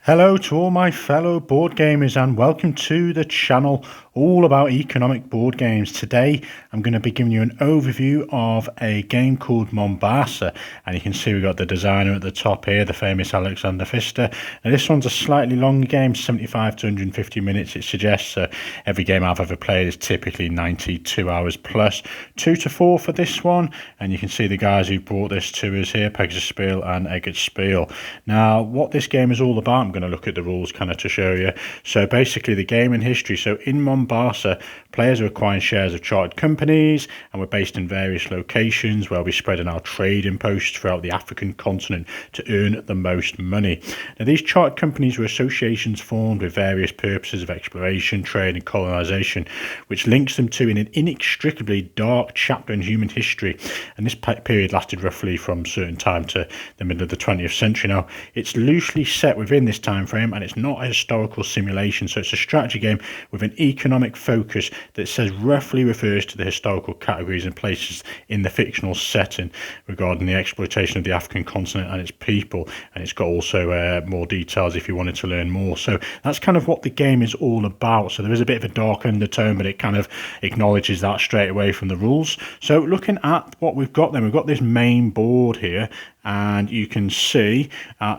Hello to all my fellow board gamers and welcome to the channel all about economic board games. Today I'm going to be giving you an overview of a game called Mombasa, and you can see we've got the designer at the top here, the famous Alexander Pfister. Now this one's a slightly longer game, 75 to 150 minutes it suggests. Every game I've ever played is typically 92 hours plus, 2 to 4 for this one, and you can see the guys who brought this to us here, Pegasus Spiel and Eggert Spiel. Now what this game is all about, I'm going to look at the rules kind of to show you. So basically the game in history, so in Mombasa players are acquiring shares of chartered companies and we're based in various locations where we're spreading our trading posts throughout the African continent to earn the most money. Now these chartered companies were associations formed with various purposes of exploration, trade and colonisation, which links them to an inextricably dark chapter in human history, and this period lasted roughly from a certain time to the middle of the 20th century. Now it's loosely set within this time frame and it's not a historical simulation, so it's a strategy game with an economic focus that says roughly refers to the historical categories and places in the fictional setting regarding the exploitation of the African continent and its people, and it's got also more details if you wanted to learn more. So that's kind of what the game is all about. So there is a bit of a dark undertone, but it kind of acknowledges that straight away from the rules. So looking at what we've got then, we've got this main board here, and you can see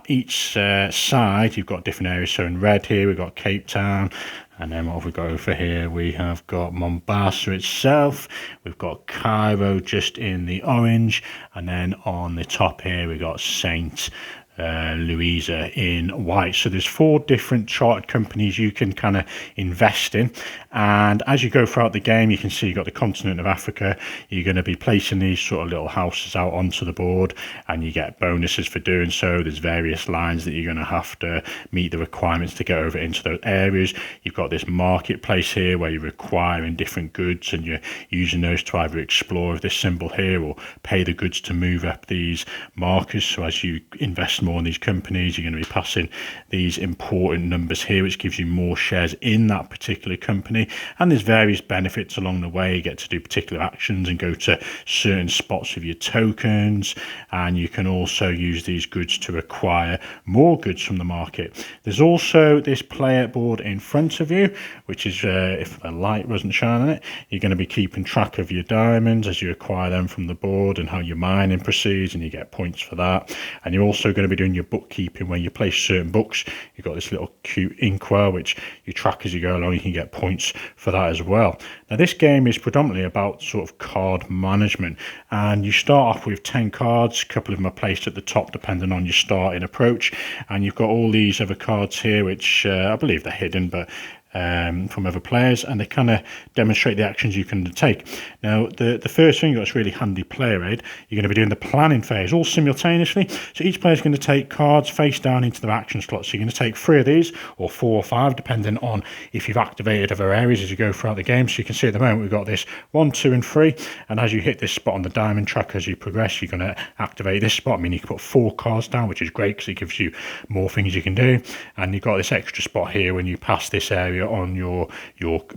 each side you've got different areas. So in red here we've got Cape Town, and then what have we got over here? We have got Mombasa itself, we've got Cairo just in the orange, and then on the top here we've got Saint Louisa in white. So there's 4 different chartered companies you can kind of invest in, and as you go throughout the game you can see you've got the continent of Africa. You're going to be placing these sort of little houses out onto the board and you get bonuses for doing so. There's various lines that you're going to have to meet the requirements to get over into those areas. You've got this marketplace here where you're acquiring different goods and you're using those to either explore this symbol here or pay the goods to move up these markers. So as you invest more in these companies you're going to be passing these important numbers here, which gives you more shares in that particular company, and there's various benefits along the way. You get to do particular actions and go to certain spots with your tokens, and you can also use these goods to acquire more goods from the market. There's also this player board in front of you, which is if the light wasn't shining on it, you're going to be keeping track of your diamonds as you acquire them from the board and how your mining proceeds, and you get points for that. And you're also going to be doing your bookkeeping where you place certain books. You've got this little cute inkwell which you track as you go along. You can get points for that as well. Now this game is predominantly about sort of card management, and you start off with 10 cards. A couple of them are placed at the top depending on your starting approach, and you've got all these other cards here which I believe they're hidden, but from other players, and they kind of demonstrate the actions you can take. Now the first thing that's really handy player aid, you're going to be doing the planning phase all simultaneously. So each player is going to take cards face down into their action slots. So you're going to take 3 of these or 4 or 5 depending on if you've activated other areas as you go throughout the game. So you can see at the moment we've got this 1, 2 and 3, and as you hit this spot on the diamond track as you progress you're going to activate this spot. I mean you can put 4 cards down, which is great because it gives you more things you can do, and you've got this extra spot here when you pass this area on your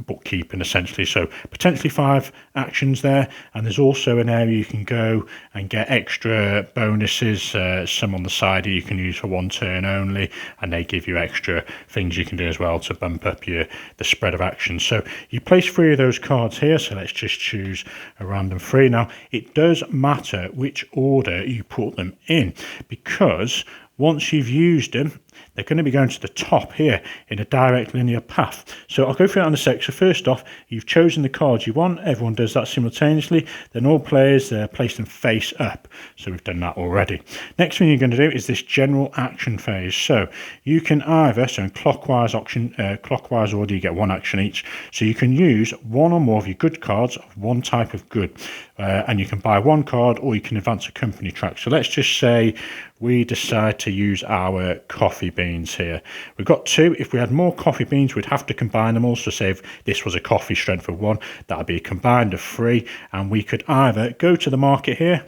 bookkeeping essentially. So potentially 5 actions there, and there's also an area you can go and get extra bonuses, some on the side you can use for 1 turn only, and they give you extra things you can do as well to bump up the spread of actions. So you place 3 of those cards here, so let's just choose a random 3. Now it does matter which order you put them in, because once you've used them they're going to be going to the top here in a direct linear path. So I'll go through that in a sec. So first off, you've chosen the cards you want. Everyone does that simultaneously. Then all players place them face up. So we've done that already. Next thing you're going to do is this general action phase. So you can either, so in clockwise order, you get 1 action each. So you can use 1 or more of your good cards of 1 type of good. And you can buy 1 card or you can advance a company track. So let's just say we decide to use our coffee beans here. We've got 2. If we had more coffee beans, we'd have to combine them all. So say if this was a coffee strength of 1, that would be a combined of 3. And we could either go to the market here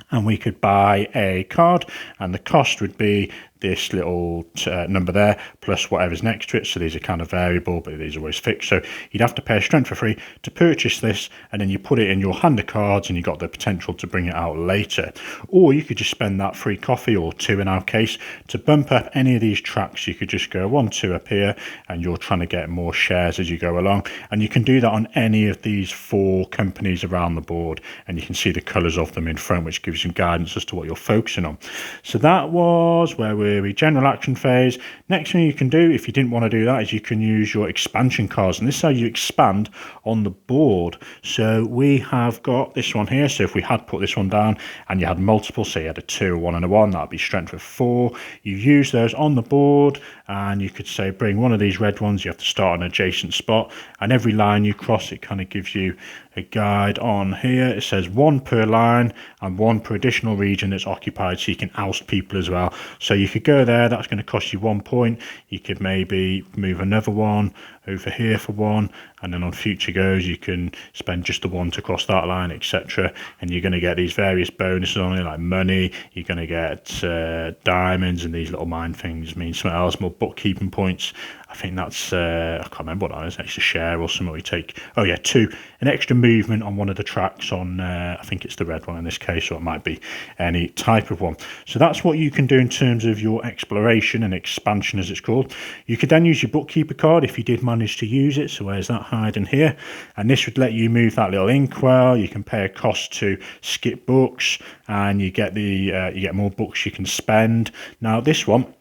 and we could buy a card, and the cost would be this little number there plus whatever's next to it. So these are kind of variable, but these are always fixed. So you'd have to pay a strength for free to purchase this, and then you put it in your hand of cards and you got the potential to bring it out later. Or you could just spend that free coffee, or 2 in our case, to bump up any of these tracks. You could just go 1, 2 up here, and you're trying to get more shares as you go along. And you can do that on any of these 4 companies around the board, and you can see the colours of them in front, which gives you guidance as to what you're focusing on. So that was where we're general action phase. Next thing you can do, if you didn't want to do that, is you can use your expansion cards, and this is how you expand on the board. So we have got this one here. So if we had put this one down and you had multiple, say you had a 2, a 1 and a 1, that would be strength of 4. You use those on the board, and you could say bring one of these red ones. You have to start an adjacent spot, and every line you cross, it kind of gives you a guide on here. It says 1 per line and 1 per additional region that's occupied, so you can oust people as well. So you could go there, that's going to cost you 1 point. You could maybe move another one over here for 1, and then on future goes you can spend just the 1 to cross that line, etc. And you're going to get these various bonuses on it, like money. You're going to get diamonds, and these little mine things mean something else, more bookkeeping points. I think that's I can't remember what that is, extra share or something we take. Oh yeah, 2, an extra movement on one of the tracks on I think it's the red one in this case, or it might be any type of one. So that's what you can do in terms of your exploration and expansion, as it's called. You could then use your bookkeeper card if you did manage to use it. So where's that hiding here? And this would let you move that little inkwell. You can pay a cost to skip books, and you get the you get more books you can spend. Now this one,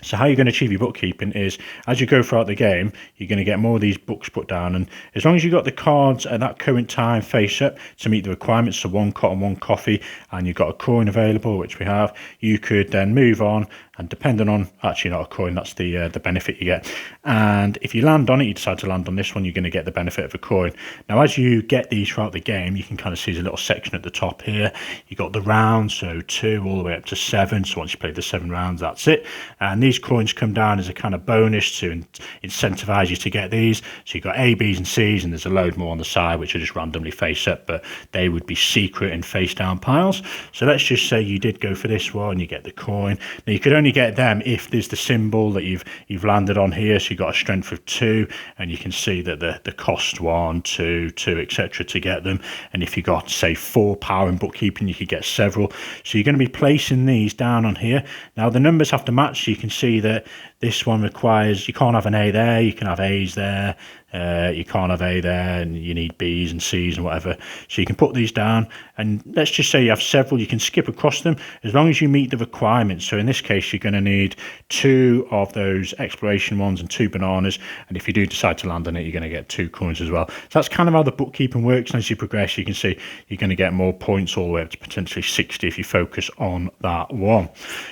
so how you're going to achieve your bookkeeping is, as you go throughout the game, you're going to get more of these books put down, and as long as you've got the cards at that current time face up to meet the requirements, so 1 cotton, 1 coffee, and you've got a coin available, which we have, you could then move on, and depending on, actually not a coin, that's the benefit you get. And if you land on it, you decide to land on this one, you're going to get the benefit of a coin. Now as you get these throughout the game, you can kind of see there's a little section at the top here. You got the rounds, so 2 all the way up to 7. So once you play the 7 rounds, that's it. And these coins come down as a kind of bonus to incentivize you to get these. So you've got A, B's and C's, and there's a load more on the side which are just randomly face up, but they would be secret in face down piles. So let's just say you did go for this one, you get the coin. Now you could only get them if there's the symbol that you've landed on here. So you've got a strength of 2, and you can see that the cost 1, 2, 2, etc. to get them. And if you got, say, 4 power in bookkeeping, you could get several. So you're going to be placing these down on here. Now the numbers have to match, so you can see that this one requires, you can't have an A there, you can have A's there, you can't have A there, and you need B's and C's and whatever. So you can put these down, and let's just say you have several, you can skip across them as long as you meet the requirements. So in this case, you're going to need 2 of those exploration ones and 2 bananas, and if you do decide to land on it, you're going to get 2 coins as well. So that's kind of how the bookkeeping works, and as you progress, you can see you're going to get more points, all the way up to potentially 60 if you focus on that one.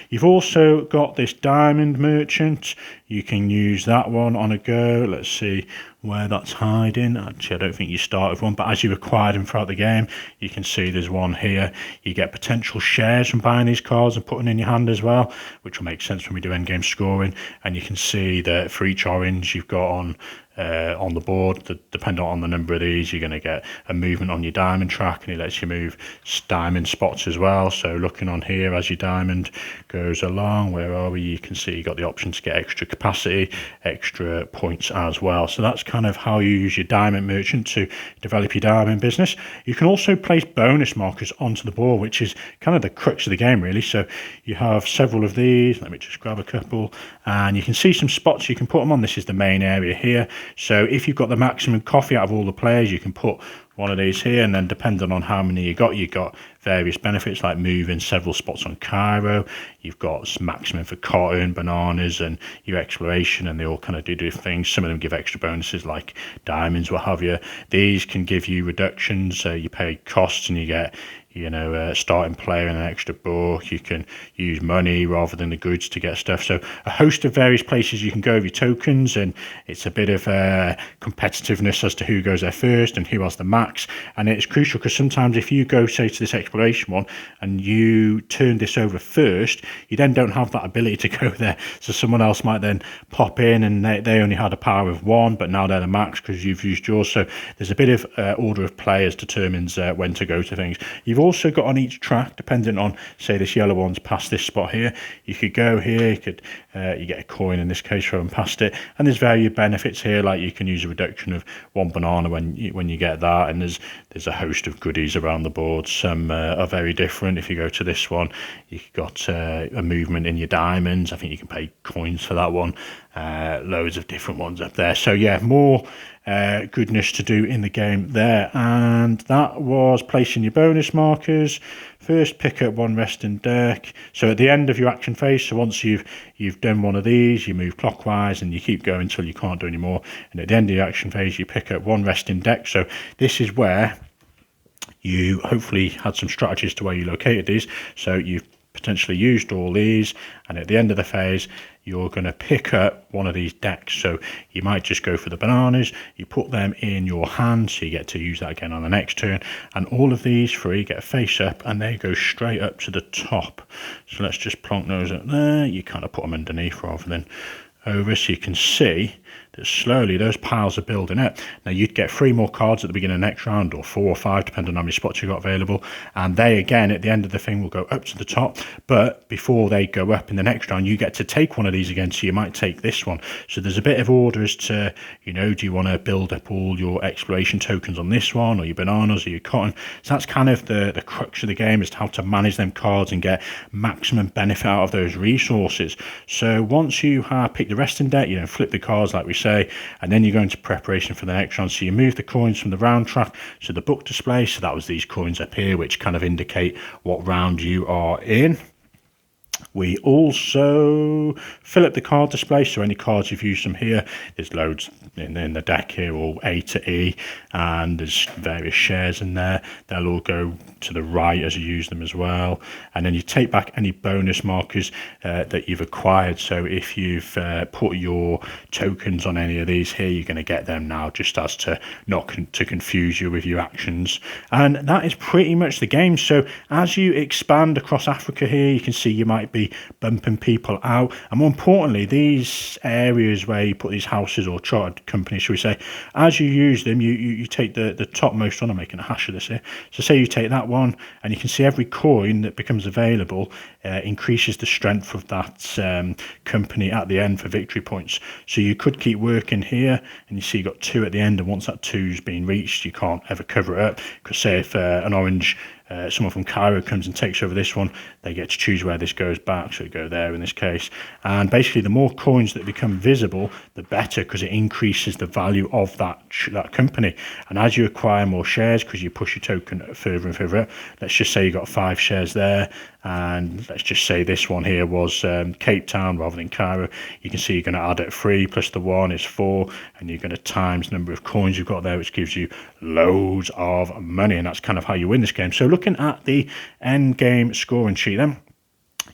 You've also got this diamond merchant. You can use that one on a go. Let's see where that's hiding. Actually, I don't think you start with one, but as you acquire them throughout the game, you can see there's one here. You get potential shares from buying these cards and putting in your hand as well, which will make sense when we do endgame scoring. And you can see that for each orange you've got on the board, depending on the number of these, you're going to get a movement on your diamond track, and it lets you move diamond spots as well. So looking on here, as your diamond goes along, where are we, you can see you got the option to get extra capacity, extra points as well. So that's kind of how you use your diamond merchant to develop your diamond business. You can also place bonus markers onto the board, which is kind of the crux of the game really. So you have several of these. Let me just grab a couple, and you can see some spots you can put them on. This is the main area here. So if you've got the maximum coffee out of all the players, you can put one of these here, and then depending on how many you got various benefits like moving several spots on Cairo. You've got maximum for cotton, bananas, and your exploration, and they all kind of do different things. Some of them give extra bonuses like diamonds, what have you. These can give you reductions, so you pay costs and you get starting player and an extra book. You can use money rather than the goods to get stuff. So a host of various places you can go with your tokens, and it's a bit of competitiveness as to who goes there first and who has the max. And it's crucial because sometimes if you go, say, to this exploration one and you turn this over first, you then don't have that ability to go there. So someone else might then pop in, and they only had a power of 1, but now they're the max because you've used yours. So there's a bit of order of players determines when to go to things. You've also got on each track, depending on, say, this yellow one's past this spot here, you could go here, you get a coin in this case from past it, and there's various benefits here, like you can use a reduction of 1 banana when you get that, and there's a host of goodies around the board. Some are very different. If you go to this one, you've got a movement in your diamonds. I think you can pay coins for that one. Loads of different ones up there. So yeah, more goodness to do in the game there. And that was placing your bonus markers. First, pick up one resting deck. So at the end of your action phase, so once you've done one of these, you move clockwise and you keep going until you can't do any more. And at the end of your action phase, you pick up one resting deck. So this is where you hopefully had some strategies to where you located these. So you've potentially used all these, and at the end of the phase you're going to pick up one of these decks. So you might just go for the bananas, you put them in your hand, so you get to use that again on the next turn, and all of these three get a face up and they go straight up to the top. So let's just plonk those up there. You kind of put them underneath rather than over, so you can see that slowly those piles are building up. Now you'd get 3 more cards at the beginning of the next round, or 4 or 5 depending on how many spots you've got available, and they again at the end of the thing will go up to the top. But before they go up in the next round, you get to take one of these again, so you might take this one. So there's a bit of order as to, you know, do you want to build up all your exploration tokens on this one, or your bananas, or your cotton? So that's kind of the crux of the game, is how to manage them cards and get maximum benefit out of those resources. So once you have picked the resting deck, you know, flip the cards like we say, and then you go into preparation for the next round. So you move the coins from the round track to the book display. So that was these coins up here, which kind of indicate what round you are in. We also fill up the card display, so any cards you've used from here, there's loads in the deck here, all A to E, and there's various shares in there. They'll all go to the right as you use them as well. And then you take back any bonus markers that you've acquired. So if you've put your tokens on any of these here, you're going to get them now, just as to not to confuse you with your actions. And that is pretty much the game. So as you expand across Africa here, you can see you might be bumping people out, and more importantly, these areas where you put these houses or chartered companies, should we say, as you use them, you take the topmost one. I'm making a hash of this here. So say you take that one, and you can see every coin that becomes available increases the strength of that company at the end for victory points. So you could keep working here, and you see you got 2 at the end, and once that 2's been reached, you can't ever cover it up, because say if an orange someone from Cairo comes and takes over this one, they get to choose where this goes back, so it go there in this case. And basically the more coins that become visible, the better, because it increases the value of that company. And as you acquire more shares, because you push your token further and further up, let's just say you got 5 shares there, and let's just say this one here was Cape Town rather than Cairo, you can see you're going to add it 3 plus the 1 is 4, and you're going to times the number of coins you've got there, which gives you loads of money. And that's kind of how you win this game. So looking at the end game scoring sheet then,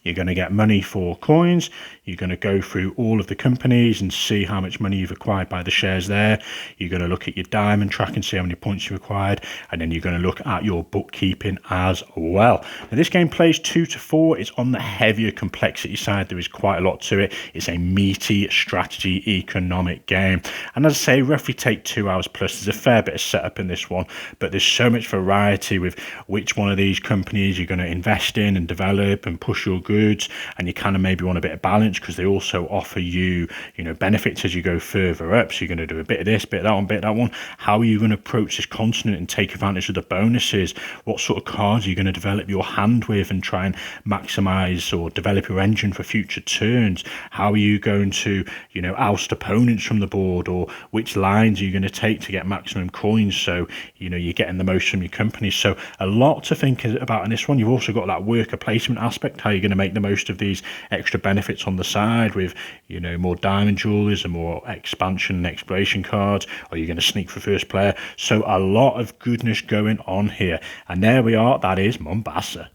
you're going to get money for coins. You're going to go through all of the companies and see how much money you've acquired by the shares there. You're going to look at your diamond track and see how many points you've acquired. And then you're going to look at your bookkeeping as well. Now, this game plays 2 to 4. It's on the heavier complexity side. There is quite a lot to it. It's a meaty strategy economic game. And as I say, roughly take 2 hours plus. There's a fair bit of setup in this one, but there's so much variety with which one of these companies you're going to invest in and develop and push your goods. And you kind of maybe want a bit of balance, because they also offer you, benefits as you go further up. So you're going to do a bit of this, bit of that one, bit of that one. How are you going to approach this continent and take advantage of the bonuses? What sort of cards are you going to develop your hand with and try and maximize or develop your engine for future turns? How are you going to, oust opponents from the board, or which lines are you going to take to get maximum coins, so you're getting the most from your company? So a lot to think about in this one. You've also got that worker placement aspect, how you're going to make the most of these extra benefits on the side with more diamond jewelers and more expansion and exploration cards, or you're going to sneak for first player. So a lot of goodness going on here, and there we are. That is Mombasa.